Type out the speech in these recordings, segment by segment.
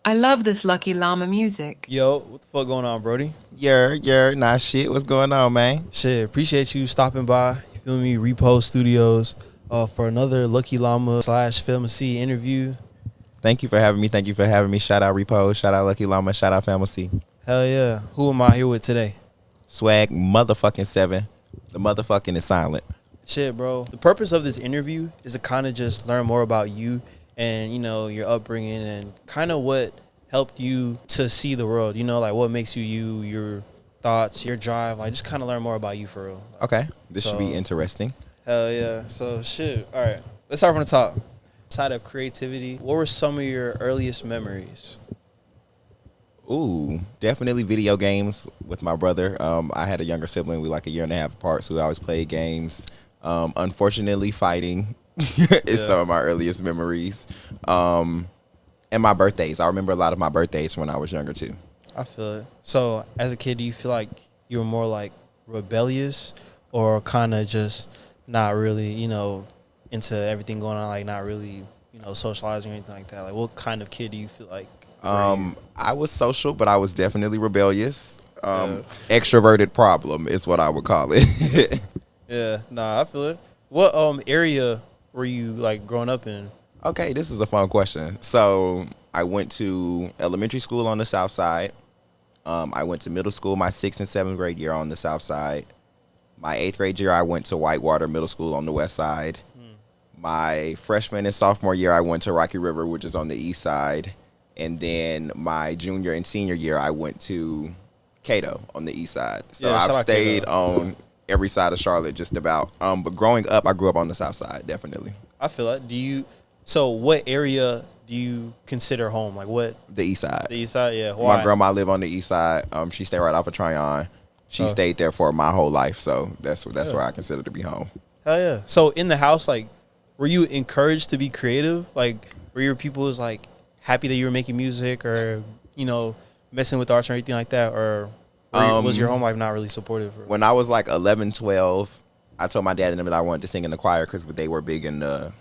I love this Lucky Llama music. Yo, what the fuck going on, Brody? Nah, shit. What's going on, man? Shit, appreciate you stopping by. You feel me? Repost Studios for another Lucky Llama / Film C interview. Thank you for having me. Shout out Repose. Shout out Lucky Llama. Shout out Family C. Hell yeah. Who am I here with today? wAG7VEN. The motherfucking is silent. Shit, bro. The purpose of this interview is to kind of just learn more about you and, you know, your upbringing and kind of what helped you to see the world. You know, like what makes you you, your thoughts, your drive. Like just kind of learn more about you for real. Okay. This should be interesting. Hell yeah. So, shit. All right. Let's start from the top. Outside of creativity, what were some of your earliest memories? Ooh, definitely video games with my brother. I had a younger sibling. We like a year and a half apart, so we always played games. Unfortunately, fighting is some of my earliest memories. And my birthdays. I remember a lot of my birthdays when I was younger, too. I feel it. So, as a kid, do you feel like you were more, like, rebellious or kind of just not really, you know, into everything going on, like not really, you know, socializing or anything like that? Like, what kind of kid do you feel like? I was social, but I was definitely rebellious. Extroverted problem is what I would call it. Yeah, nah, I feel it. What area were you like growing up in? Okay, this is a fun question. So I went to elementary school on the south side. I went to middle school my 6th and 7th grade year on the south side. My 8th grade year, I went to Whitewater Middle School on the west side. My freshman and sophomore year, I went to Rocky River, which is on the east side. And then my junior and senior year, I went to Cato on the east side. So I've stayed on every side of Charlotte just about. But growing up, I grew up on the south side, definitely. I feel it. So what area do you consider home? Like what? The east side. The east side, yeah. Why? My grandma lived on the east side. She stayed right off of Tryon. She stayed there for my whole life. So that's where I consider to be home. Hell yeah. So in the house, like, were you encouraged to be creative? Like, were your people like happy that you were making music or, you know, messing with arts or anything like that? Or was your home life not really supportive? When I was like 11, 12, I told my dad and them that I wanted to sing in the choir because they were big in the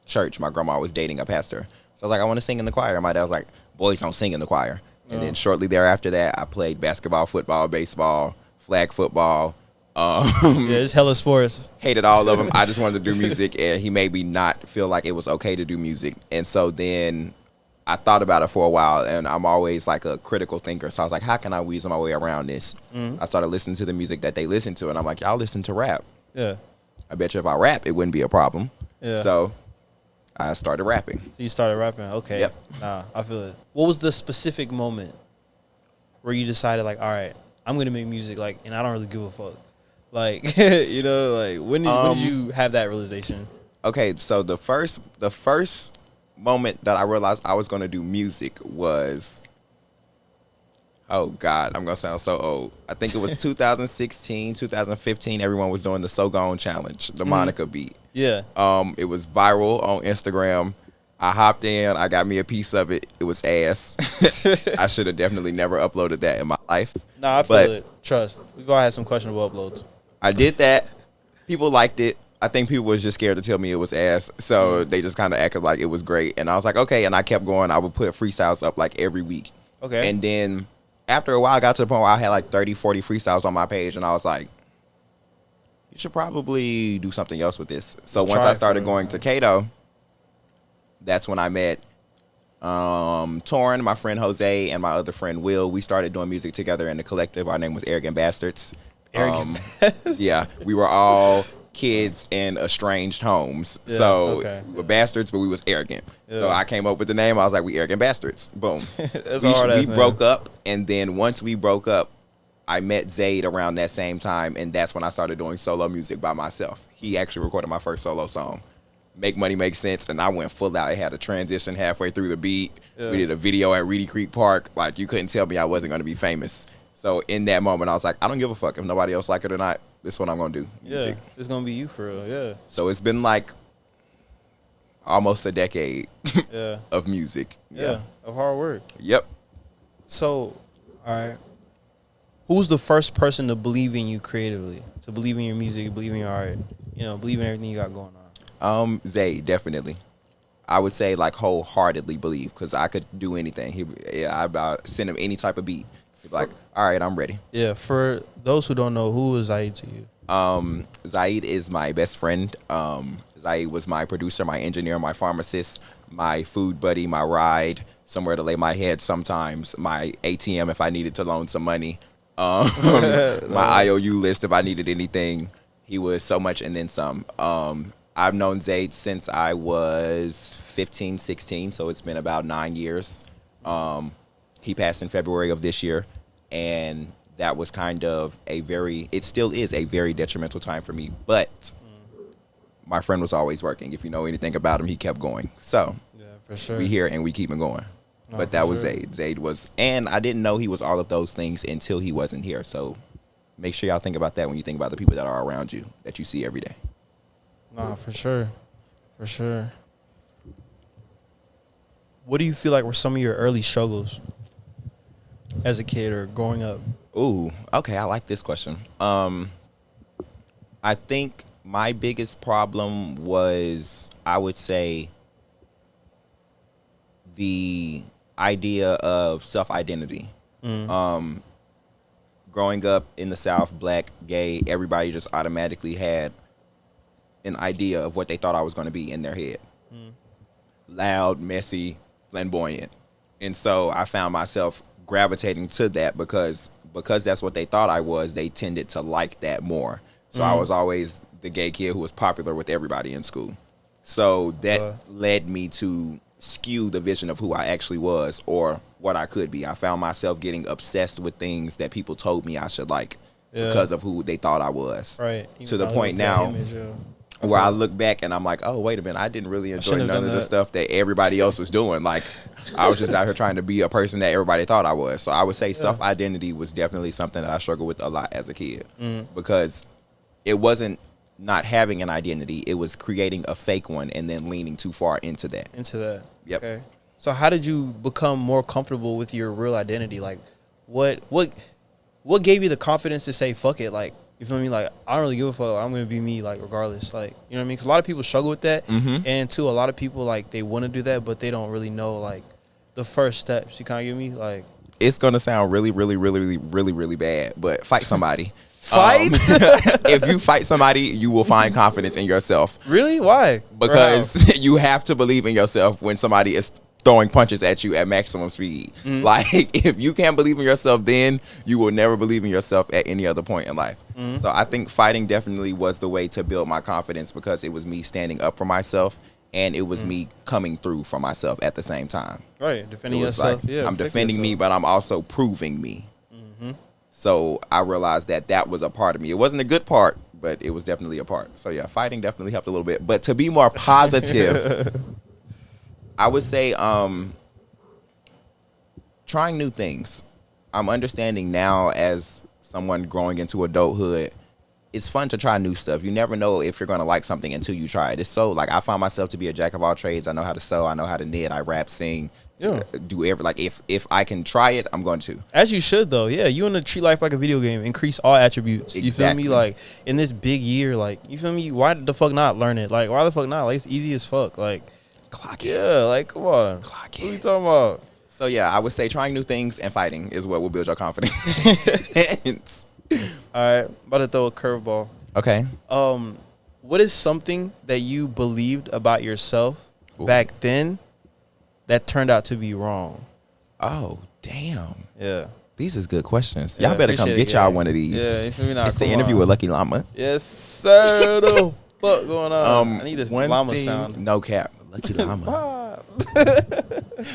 church. My grandma was dating a pastor. So I was like, I want to sing in the choir. And my dad was like, boys don't sing in the choir. And then shortly thereafter that, I played basketball, football, baseball, flag football. It's hella sports. Hated all of them. I just wanted to do music, and he made me not feel like it was okay to do music. And so then I thought about it for a while, and I'm always like a critical thinker. So I was like, how can I weasel my way around this? I started listening to the music that they listen to, and I'm like, y'all listen to rap. Yeah. I bet you if I rap, it wouldn't be a problem. Yeah. So I started rapping. So you started rapping. Okay. Yep. Nah, I feel it. What was the specific moment where you decided, like, all right, I'm going to make music, like, and I don't really give a fuck? Like, you know, like, when did you have that realization? Okay, so the first moment that I realized I was going to do music was, oh, God, I'm going to sound so old. I think it was 2016, 2015. Everyone was doing the So Gone Challenge, the Monica beat. Yeah. It was viral on Instagram. I hopped in. I got me a piece of it. It was ass. I should have definitely never uploaded that in my life. Nah, I feel it. Trust. We've all had some questionable uploads. I did that. People liked it. I think people was just scared to tell me it was ass. So they just kind of acted like it was great. And I was like, okay. And I kept going. I would put freestyles up like every week. Okay. And then after a while, I got to the point where I had like 30, 40 freestyles on my page. And I was like, you should probably do something else with this. So once I started going to Cato, that's when I met Torrin, my friend Jose, and my other friend Will. We started doing music together in the collective. Our name was Arrogant Bastards. Yeah, we were all kids in estranged homes. Yeah, so we were bastards, but we was arrogant. Yeah. So I came up with the name. I was like, we Arrogant Bastards. Boom. we broke up, and then once we broke up, I met Zayd around that same time, and that's when I started doing solo music by myself. He actually recorded my first solo song, Make Money Make Sense, and I went full out. I had a transition halfway through the beat. Yeah. We did a video at Reedy Creek Park. Like, you couldn't tell me I wasn't going to be famous. So in that moment, I was like, I don't give a fuck if nobody else like it or not. This is what I'm going to do. Music. Yeah, it's going to be you for real, yeah. So it's been like almost a decade of music. Yeah, of hard work. Yep. So, all right. Who's the first person to believe in you creatively? To believe in your music, believe in your art, you know, believe in everything you got going on? Zayd, definitely. I would say like wholeheartedly believe, because I could do anything. I about send him any type of beat. He'd be like, all right, I'm ready. Yeah, for those who don't know, who is Zaid to you? Zaid is my best friend. Zaid was my producer, my engineer, my pharmacist, my food buddy, my ride, somewhere to lay my head sometimes, my ATM if I needed to loan some money, my IOU list if I needed anything. He was so much and then some. I've known Zaid since I was 15, 16, so it's been about 9 years. He passed in February of this year, and that was kind of it still is a very detrimental time for me, but my friend was always working. If you know anything about him, he kept going. So Yeah, for sure. we here and we keep it going. No, but that was sure. Zaid. Zaid was, and I didn't know he was all of those things until he wasn't here. So make sure y'all think about that when you think about the people that are around you that you see every day. Nah, for sure. For sure. What do you feel like were some of your early struggles as a kid or growing up? Ooh, okay, I like this question. I think my biggest problem was, I would say, the idea of self-identity. Growing up in the South, black, gay, everybody just automatically had an idea of what they thought I was going to be in their head. Loud, messy, flamboyant. And so I found myself gravitating to that because that's what they thought I was. They tended to like that more. So I was always the gay kid who was popular with everybody in school. So that led me to skew the vision of who I actually was or what I could be. I found myself getting obsessed with things that people told me I should like because of who they thought I was. Right. To the point now where I look back and I'm like, oh, wait a minute, I didn't really enjoy none of the stuff that everybody else was doing. Like, I was just out here trying to be a person that everybody thought I was. So I would say self-identity was definitely something that I struggled with a lot as a kid because it wasn't not having an identity. It was creating a fake one and then leaning too far into that. Yep. Okay. So how did you become more comfortable with your real identity? Like, what gave you the confidence to say, fuck it? Like, you feel me? Like, I don't really give a fuck. I'm going to be me, like, regardless. Like, you know what I mean? Because a lot of people struggle with that. And, too, a lot of people, like, they want to do that, but they don't really know, like, the first steps. You kind of get me? Like, it's going to sound really, really, really, really, really, really bad, but fight somebody. Fight? If you fight somebody, you will find confidence in yourself. Really? Why? Because you have to believe in yourself when somebody is throwing punches at you at maximum speed. Like, if you can't believe in yourself, then you will never believe in yourself at any other point in life. So I think fighting definitely was the way to build my confidence because it was me standing up for myself and it was me coming through for myself at the same time. Right. Defending yourself. Like, I'm defending me, but I'm also proving me. So I realized that was a part of me. It wasn't a good part, but it was definitely a part. So yeah, fighting definitely helped a little bit. But to be more positive, I would say trying new things. I'm understanding now as someone growing into adulthood, it's fun to try new stuff. You never know if you're going to like something until you try it. It's so, like, I find myself to be a jack of all trades. I know how to sew. I know how to knit. I rap, sing, do every, like, if I can try it, I'm going to. As you should, though. Yeah, you want to treat life like a video game. Increase all attributes. You feel me? Like, in this big year, like, you feel me? Why the fuck not learn it? Like, why the fuck not? Like, it's easy as fuck. Like, clock it. Yeah, like, come on. Clock What are you it. talking about? So yeah, I would say trying new things and fighting is what will build your confidence. All right, about to throw a curveball. Okay. What is something that you believed about yourself back then that turned out to be wrong? Oh, damn. Yeah. These is good questions. Yeah, Y'all better come appreciate get it, y'all yeah. one of these. Yeah, you feel me now? It's the Come interview on. with Lucky Llama. Yes, sir. The fuck going on? I need this one llama thing- sound. No cap. Lucky Llama.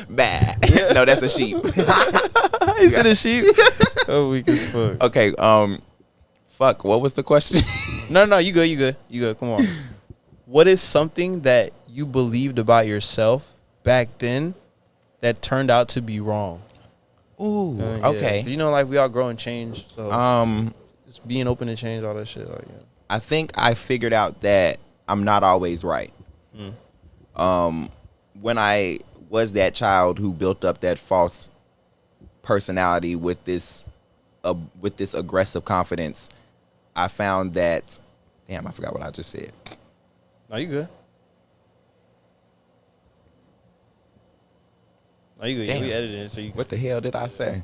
Bad. No, that's a sheep. Is it a sheep? Oh, weak as fuck. Okay. Fuck. What was the question? No, you good. You good. Come on. What is something that you believed about yourself back then that turned out to be wrong? Ooh. Yeah. Okay. You know, like, we all grow and change. So just being open to change, all that shit. Like, yeah. I think I figured out that I'm not always right. When I was that child who built up that false personality with this aggressive confidence, I found that, damn, I forgot what I just said. No, you good. Oh, you Damn. we edited it so you. What the hell did I say?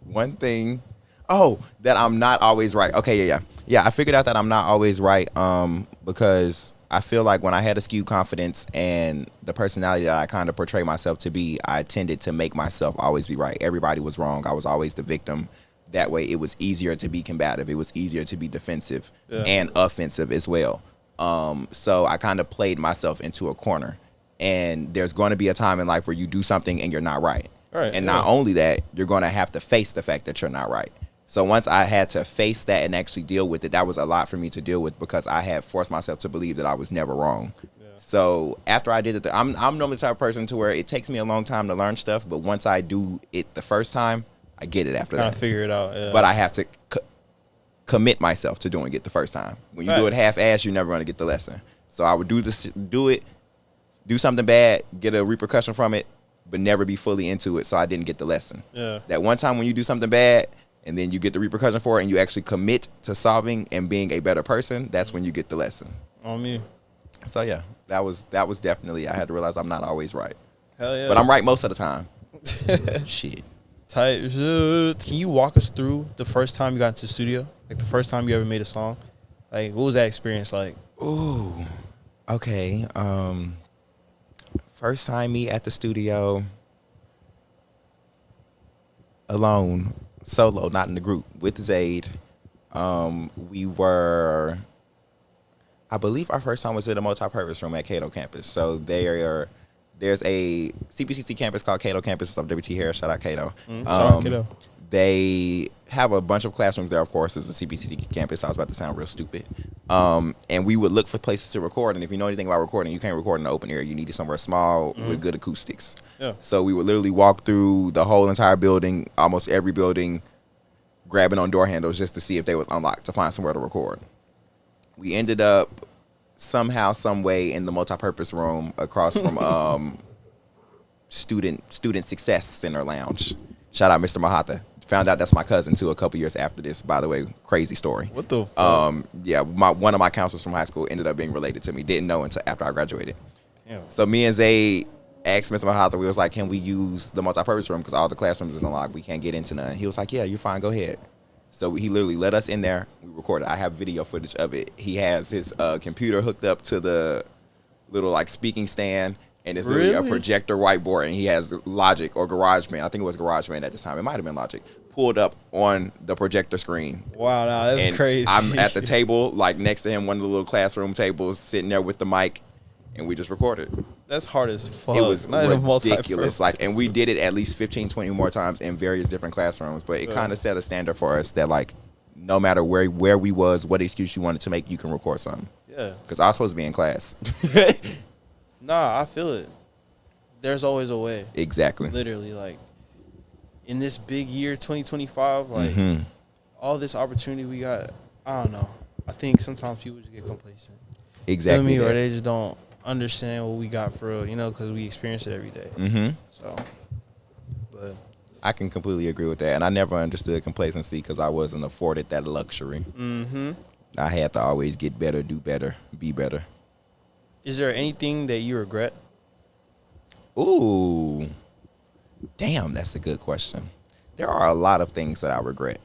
One thing. Oh, that I'm not always right. Okay, yeah. I figured out that I'm not always right. Because I feel like when I had a skewed confidence and the personality that I kind of portray myself to be, I tended to make myself always be right. Everybody was wrong. I was always the victim. That way, it was easier to be combative. It was easier to be defensive and offensive as well. So I kind of played myself into a corner. And there's going to be a time in life where you do something and you're not right. Right, and not only that, you're going to have to face the fact that you're not right. So once I had to face that and actually deal with it, that was a lot for me to deal with because I had forced myself to believe that I was never wrong. Yeah. So after I did it, I'm normally the type of person to where it takes me a long time to learn stuff, but once I do it the first time, I get it after that. Figure it out. Yeah. But I have to commit myself to doing it the first time. When you do it half-assed, you're never going to get the lesson. So I would do something bad, get a repercussion from it, but never be fully into it, so I didn't get the lesson. Yeah. That one time when you do something bad and then you get the repercussion for it and you actually commit to solving and being a better person, that's when you get the lesson. On me. So yeah, that was definitely, I had to realize I'm not always right. Hell yeah. But I'm right most of the time. Shit. Tight shit. Can you walk us through the first time you got into the studio? Like the first time you ever made a song? Like what was that experience like? Ooh. Okay. First time me at the studio alone, solo, not in the group, with Zayd. We were, I believe our first time was in a multi-purpose room at Cato Campus. So there's a CPCC campus called Cato Campus of WT Harris. Shout out Cato. Shout out Cato. They have a bunch of classrooms there, of course. It's a CPCC campus. I was about to sound real stupid. And we would look for places to record. And if you know anything about recording, you can't record in the open area. You need it somewhere small with good acoustics. Yeah. So we would literally walk through the whole entire building, almost every building, grabbing on door handles just to see if they was unlocked to find somewhere to record. We ended up somehow, some way in the multipurpose room across from student success center lounge. Shout out Mr. Mahata. Found out that's my cousin too a couple years after this, by the way. Crazy story. What the fuck? Yeah, one of my counselors from high school ended up being related to me. Didn't know until after I graduated. Damn. So me and Zay asked Mr. Mahata, we was like, can we use the multipurpose room because all the classrooms is unlocked. We can't get into none. He was like, yeah, you're fine. Go ahead. So he literally let us in there. We recorded. I have video footage of it. He has his computer hooked up to the little like speaking stand. And it's really a projector whiteboard, and he has Logic or GarageBand. I think it was GarageBand at this time. It might have been Logic. Pulled up on the projector screen. Wow, that's and crazy. I'm at the table, like next to him, one of the little classroom tables, sitting there with the mic, and we just recorded. That's hard as fuck. It was ridiculous. Like, and we did it at least 15, 20 more times in various different classrooms. But it kind of set a standard for us that, like, no matter where we was, what excuse you wanted to make, you can record something. Yeah. Because I was supposed to be in class. Nah, I feel it. There's always a way. Exactly. Literally, like, in this big year, 2025, like, all this opportunity we got, I don't know. I think sometimes people just get complacent. Exactly. You know what I mean? Or they just don't understand what we got for real, you know, because we experience it every day. So, but I can completely agree with that. And I never understood complacency because I wasn't afforded that luxury. I had to always get better, do better, be better. Is there anything that you regret? Ooh, damn, that's a good question. There are a lot of things that I regret.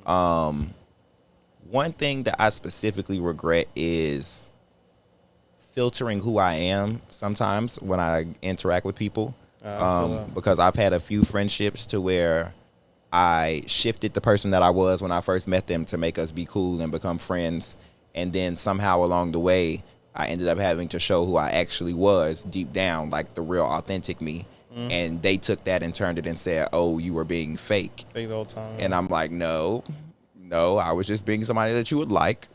One thing that I specifically regret is filtering who I am sometimes when I interact with people. Because I've had a few friendships to where I shifted the person that I was when I first met them to make us be cool and become friends. And then somehow along the way, I ended up having to show who I actually was deep down, like the real authentic me. And they took that and turned it and said, oh, you were being fake. Fake the whole time. And I'm like, no, I was just being somebody that you would like.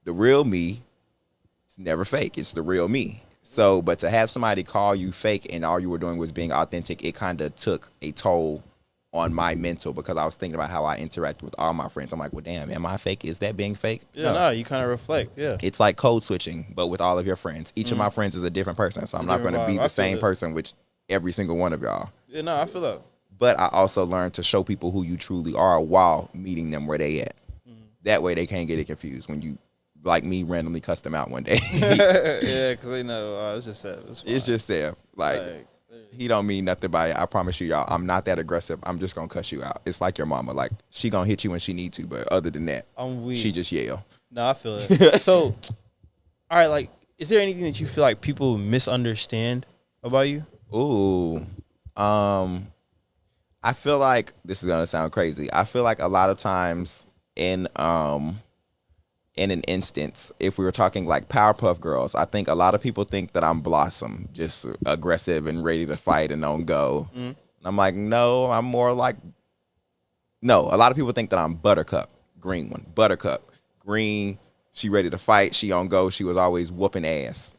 The real me is never fake. It's the real me. So, but to have somebody call you fake and all you were doing was being authentic, it kind of took a toll on my mental because I was thinking about how I interact with all my friends. I'm like, well, damn, am I fake? Is that being fake? Yeah, no, you kind of reflect, yeah. It's like code switching, but with all of your friends. Each of my friends is a different person, so I'm not going to be the same person with every single one of y'all. Yeah, no, I feel that. But I also learned to show people who you truly are while meeting them where they at. That way they can't get it confused when you like me randomly cussed him out one day. Yeah, because they know it's just Sev. It's just Sev. Like he don't mean nothing by it. I promise you, y'all. I'm not that aggressive. I'm just gonna cuss you out. It's like your mama. Like she gonna hit you when she need to, but other than that, I'm weak. She just yell. No, I feel it. So, all right, like, is there anything that you feel like people misunderstand about you? Ooh, I feel like this is gonna sound crazy. I feel like a lot of times in an instance, if we were talking like Powerpuff Girls, I think a lot of people think that I'm Blossom, just aggressive and ready to fight and on go. And I'm like, no, I'm more like, no. A lot of people think that I'm Buttercup, green one, Buttercup, green. She ready to fight. She on go. She was always whooping ass.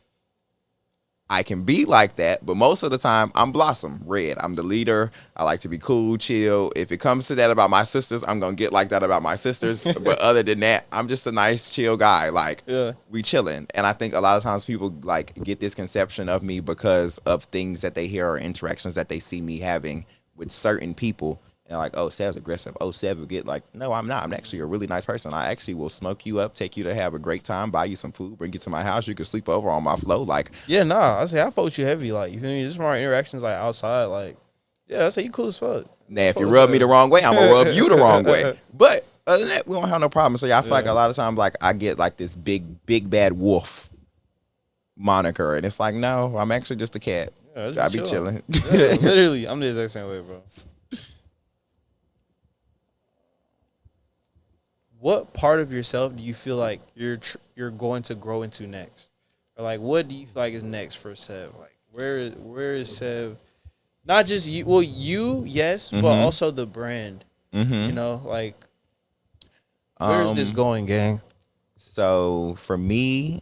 I can be like that, but most of the time I'm Blossom, red. I'm the leader. I like to be cool, chill. If it comes to that about my sisters, I'm gonna get like that about my sisters. But other than that, I'm just a nice, chill guy. Like we chilling. And I think a lot of times people like get this conception of me because of things that they hear or interactions that they see me having with certain people. And like, oh, Sev's aggressive. Oh, Sev will get like, no, I'm not. I'm actually a really nice person. I actually will smoke you up, take you to have a great time, buy you some food, bring you to my house. You can sleep over on my floor. Like, yeah, nah. I say I fuck with you heavy. Like, you feel me? Just from our interactions, like outside, like, yeah, I say you cool as fuck. Now, if you rub me the wrong way, I'm gonna rub you the wrong way. But other than that, we don't have no problem. So yeah, I feel like a lot of times, like I get like this big bad wolf moniker, and it's like, no, I'm actually just a cat. Yeah, I be chilling. Yeah, literally, I'm the exact same way, bro. What part of yourself do you feel like you're going to grow into next, or like what do you feel like is next for Sev? Like where is Sev? Not just you. Well, you yes, but also the brand. You know, like where is this going, gang? So for me,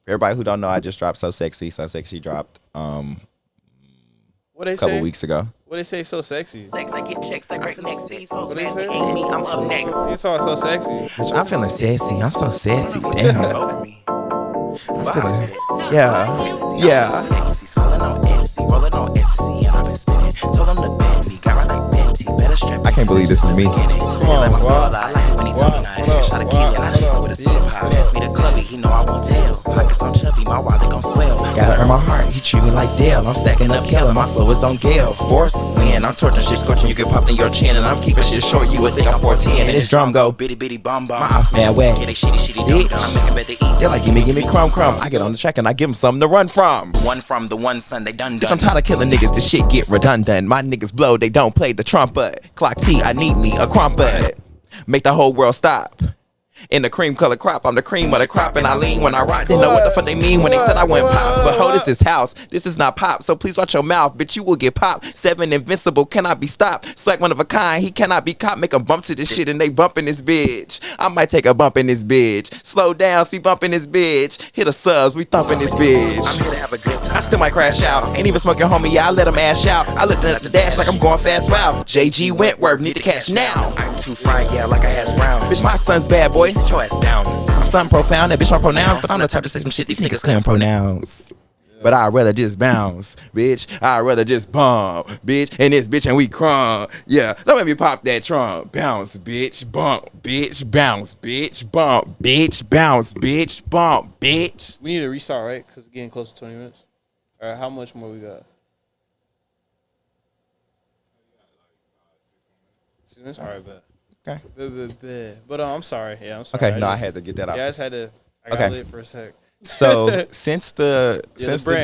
everybody who don't know, I just dropped So Sexy. So Sexy dropped what they a couple say? weeks ago. What they say? So sexy. Sex, I get checks, I break necks. What they say? I'm up next. You saw so sexy. Bitch, I'm feeling sassy. I'm so sassy. Damn. Over me. I'm feeling. Yeah. Sexy, scrolling on Etsy, rolling on ecstasy, and I've been spinning. Told them to bet me, got right like Betty. Better strap. I can't believe this is me. Come on, wow. I like it when he told me not to shot a key, and I chase it with a soda pop. Ask me to club it, he know I won't tell. Pockets on chubby, my wallet gon' swell. Gotta earn my heart, he treat me like Dale. I'm stacking up Kale, and my flow is on Gale. Force win, I'm torching shit, scorching. You get popped in your chin, and I'm keeping shit short. You would think I'm 14, and this drum go bitty bitty bum bum. My ops mad wet. Get a shitty dum dum. I'm making bet they eat. They're like, give me crumb. I get on the track and I give them something to run from. One from the one son they done. Bitch, I'm tired of killing niggas. This shit get redundant. My niggas blow, they don't play the trumpet. Clock T, I need me a crumpet. Make the whole world stop. In the cream color crop, I'm the cream of the crop, and I lean when I rock. Didn't know what the fuck they mean when they said I went pop. But ho, this is house, this is not pop. So please watch your mouth, bitch, you will get popped. 7 invincible, cannot be stopped. Swag one of a kind, he cannot be caught. Make a bump to this shit and they bumping this bitch. I might take a bump in this bitch. Slow down, see bumping this bitch. Hit the subs, we thumping this bitch. I'm here to have a good time. I still might crash out. Ain't even smoking, homie, yeah, I let him ash out. I looked at the dash like I'm going fast, wow. JG Wentworth, need the cash now. I'm too fried, yeah, like a hash brown. Bitch, my son's bad, boy. Sit your ass down. Something profound, that bitch my pronouns, but I'm the type to say some shit these niggas can't pronounce. But I'd rather just bounce, bitch. I'd rather just bump, bitch. And this bitch and we crumb. Yeah, don't make me pop that trunk. Bounce, bitch, bump, bitch, bounce, bitch, bump, bitch, bounce, bitch, bump, bitch. We need to restart, right? Because it's getting close to 20 minutes. All right, how much more we got? 6 minutes? All right, bet. Okay. But I'm sorry. Yeah, I'm sorry. Okay, I had to get that out. Yeah, I just had to. I got lit for a sec. So since the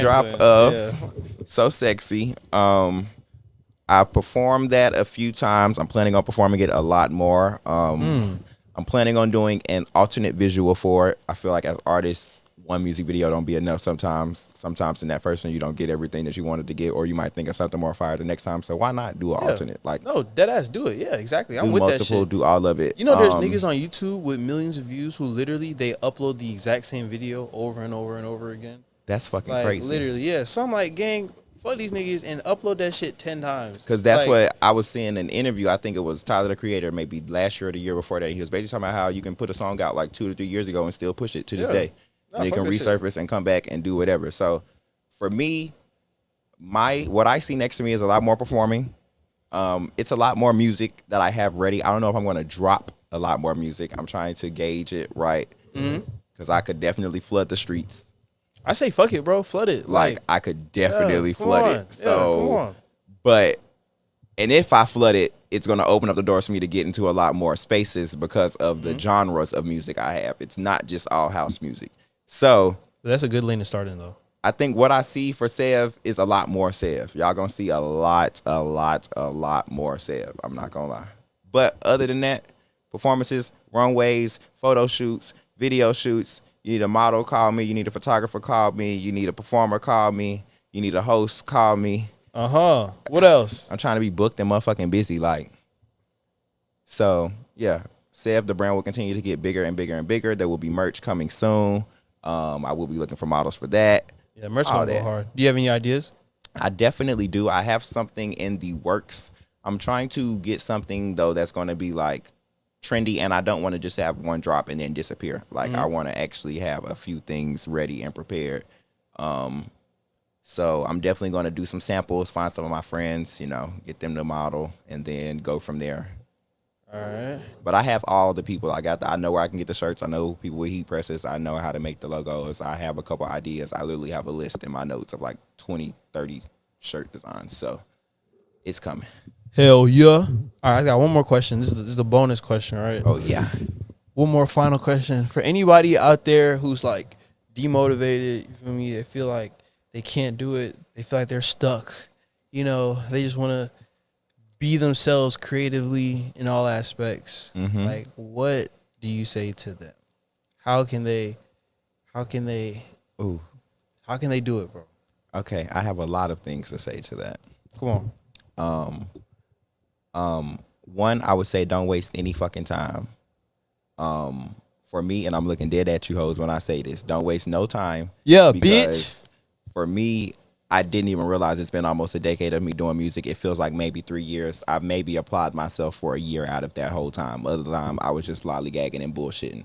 drop twin. of So Sexy, I've performed that a few times. I'm planning on performing it a lot more. I'm planning on doing an alternate visual for it. I feel like as artists, one music video don't be enough sometimes. Sometimes in that first one you don't get everything that you wanted to get, or you might think of something more fire the next time. So why not do an alternate? Like, no, dead ass, do it. Yeah, exactly. I'm do with multiple, that shit. do all of it. You know, there's niggas on YouTube with millions of views who literally they upload the exact same video over and over and over again. That's fucking like, crazy. Literally, yeah. So I'm like, gang, fuck these niggas and upload that shit 10 times. Because that's like, what I was seeing in an interview. I think it was Tyler, the Creator, maybe last year or the year before that. He was basically talking about how you can put a song out like 2 to 3 years ago and still push it to this day. And it can resurface and come back and do whatever. So for me, what I see next to me is a lot more performing. It's a lot more music that I have ready. I don't know if I'm going to drop a lot more music. I'm trying to gauge it right. because I could definitely flood the streets. I say fuck it, bro. Flood it. Like I could definitely come flood on. it. So, come on. but and if I flood it, it's going to open up the doors for me to get into a lot more spaces because of the genres of music I have. It's not just all house music. So That's a good lane to start in, though. I think what I see for Sev is a lot more Sev. Y'all gonna see a lot more Sev. I'm not gonna lie. But other than that, performances, runways, photo shoots, video shoots. You need a model, call me. You need a photographer, call me. You need a performer, call me. You need a host, call me. What else? I'm trying to be booked and motherfucking busy, like. So yeah, Sev, the brand will continue to get bigger and bigger and bigger. There will be merch coming soon. I will be looking for models for that. Yeah, merch gonna go hard. Do you have any ideas? I definitely do. I have something in the works. I'm trying to get something though that's going to be like trendy, and I don't want to just have one drop and then disappear. Like I want to actually have a few things ready and prepared. So I'm definitely going to do some samples, find some of my friends, you know, get them to model, and then go from there. All right. But I have all the people. I know where I can get the shirts. I know people with heat presses. I know how to make the logos. I have a couple ideas. I literally have a list in my notes of like 20, 30 shirt designs. So it's coming. Hell yeah. All right, I got one more question. This is the bonus question, right? Oh, yeah. One more final question. For anybody out there who's like demotivated, you feel me? They feel like they can't do it. They feel like they're stuck. You know, they just want to be themselves creatively in all aspects. Like, what do you say to them? How can they do it, bro? Okay, I have a lot of things to say to that. Come on. One, I would say don't waste any fucking time. For me, and I'm looking dead at you hoes when I say this, don't waste no time. Yeah, because bitch. For me, I didn't even realize it's been almost a decade of me doing music. It feels like maybe 3 years. I've maybe applied myself for a year out of that whole time. Other time, I was just lollygagging and bullshitting.